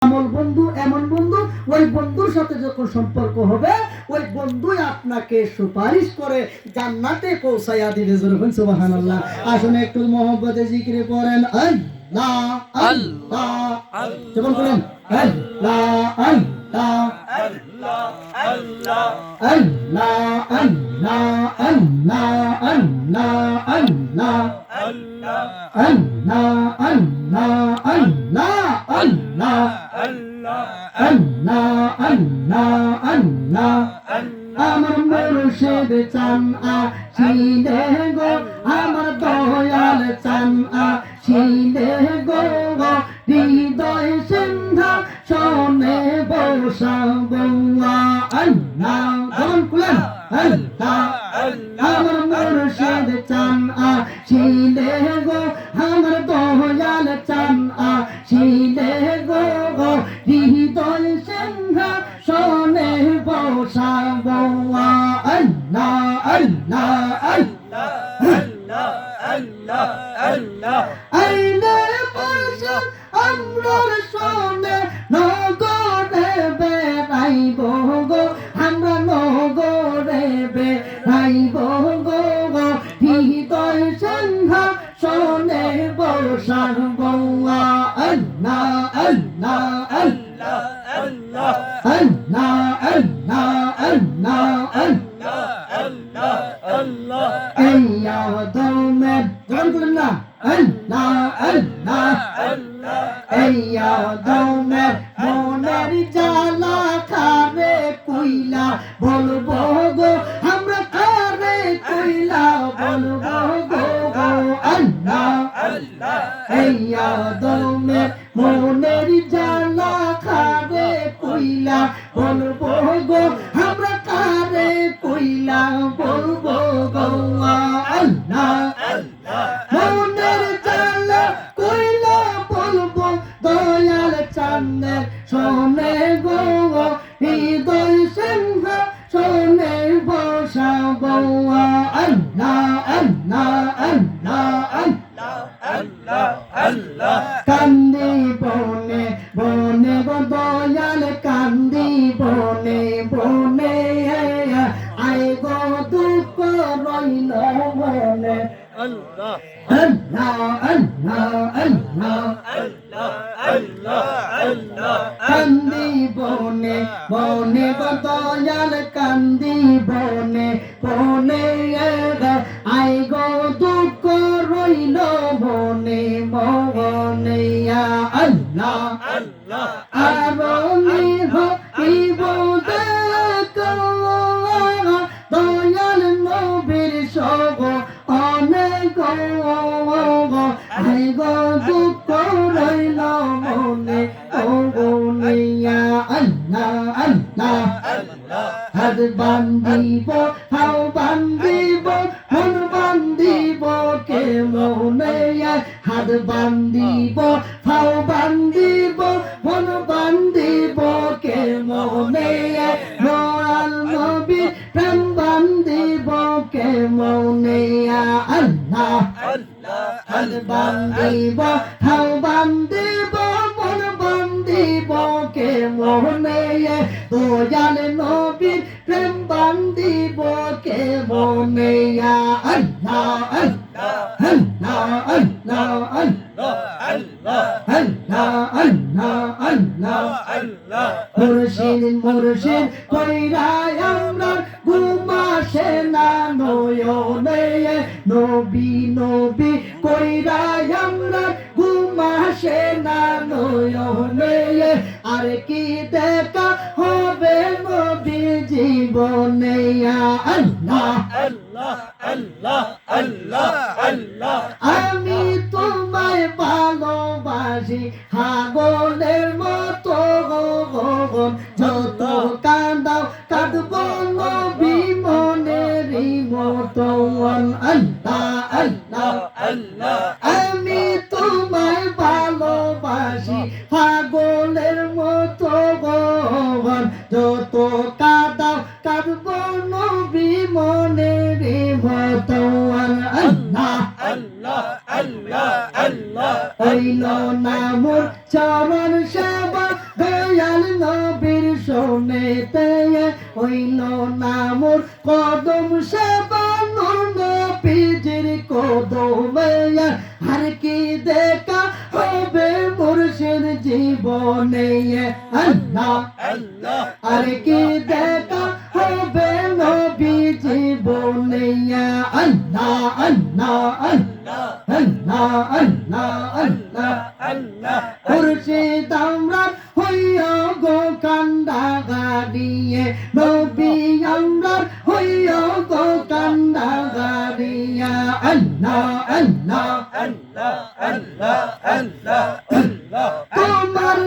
আমল বন্ধু এমন বন্ধু, ওই বন্ধুর সাথে যখন সম্পর্ক হবে ওই বন্ধুই আপনাকে সুপারিশ করে জান্নাতে পৌঁছায়া দিবে। জোরে সুবহানাল্লাহ। আসুন একটু মহব্বতে জিকিরে পড়েন আল্লাহ আল্লাহ যেমন করেন আল্লাহ আল্লাহ আল্লাহ আল্লাহ আল্লাহ আল্লাহ আল্লাহ আল্লাহ আল্লাহ আল্লাহ আল্লাহ আল্লাহ আল্লাহ আল্লাহ আল্লাহ আল্লাহ আমার মুর্শিদ চান আসিলে গো, আমার দয়াল চান আসিলে গো, হৃদয় সিন্ধা শোনে বসাবো আল্লাহ বলুন আল্লাহ। আমার মুর্শিদ চান আসিলে গো, আমার দয়াল চান আসিলে গো, হৃদয় সিন্ধা শোনে বসাবো আল্লাহ আল্লাহ আল্লাহ আল্লাহ আল্লাহ আইনে বসে আমরার শোনে নগরে বেড়াইব গো, আমরা নগরে বেড়াইব গো, হৃদয় সিন্ধা শোনে বসাবো আল্লাহ আল্লাহ আল্লাহ আল্লাহ আল্লাহ আল্লাহ আল্লাহ আল্লাহ আল্লাহ আল্লাহ এই আদমে বলুন না আল্লাহ আল্লাহ আল্লাহ এই আদমে মনের জ্বালা খারে কইলা বলবো গো, আমরা খারে কইলা বলবো গো আল্লাহ আল্লাহ এই আদমে মনের জ্বালা খারে কইলা বলবো গো, আমরা কারে কইলা বলবো গো আল্লাহ আল্লাহ মনের জ্বালা কইলা বলবো দয়াল চাঁদে শোনে গো, হৃদয় সিন্ধা শোনে বসাবো আল্লাহ আল্লাহ আল্লাহ আল্লাহ আল্লাহ আল্লাহ কান্দি বনে বনে গো দয়াল কান্দি বনে বনে আয় গো দুঃখ রইল মনে আল্লাহ আল্লাহ আল্লাহ আল্লাহ আল্লাহ আল্লাহ আল্লাহ কান্দি বনে বনে গো দয়াল কান্দি বনে বনে আয় গো দুঃখ রইল মনে মনে আল্লাহ আল্লাহ আরো নিহ ইবুদা দয়াল নবীর সগ অনেক আয় গো দুঃখ রইল মনে ওগনিয়া আল্লাহ আল্লাহ আল্লাহ হাত বান্ধিব হাও বান্ধিব মন বান্ধিব কে মনে হাত বান্ধিব হাও বান্ধিব মন বান্ধিব কে মনে দয়াল নবী প্রেম বান্ধিব কে মনে আল্লাহ আল্লাহ হাত বান্ধিব হাও বান্ধিব মন বান্ধিব কে মনে দয়াল নবী প্রেম বান্ধিব কে মনে আল্লাহ আল্লাহ আল্লাহ আল্লাহ আল্লাহ আল্লাহ আল্লাহ আল্লাহ আল্লাহ আল্লাহ মুর্শিদ মুর্শিদ কইরা আমরা ঘুমাসে না নয়নে নবী নবী কইরা আমরা ঘুমাসে না নয়নে আর কি দেখা হবে নবী জীবনে আল্লাহ আল্লাহ আল্লাহ আল্লাহ আল্লাহ আমি তোমায় ভালোবাসি হাগলের মতো যত কাঁদাও কাঁদব নবী মনেরই মতো আল্লাহ আল্লাহ আল্লাহ আমি তোমায় ভালোবাসি পাগলের মতো যত কাঁদাও কাঁদব নবী মনেরই মতো আল্লাহ আল্লাহ আল্লাহ আল্লাহ হইল না মোর চরণ সেবা শোনেতে হইল না মোর কদম সেবানোর নবীজির কদমে আর কি দেখা হবে মুর্শিদ জীবনে আল্লাহ আল্লাহ আর কি দেখা হবে নবী জীবনে আল্লাহ আল্লাহ আল্লাহ আল্লাহ আল্লাহ আল্লাহ আল্লাহ মুর্শিদ আমরা হইয়া গো কান্দা গাড়িয়ে নবী আমরা হইয়া গো কান্দা গাড়িয়া আল্লাহ আল্লাহ আল্লাহ আল্লাহ আল্লাহ আল্লাহ তোমার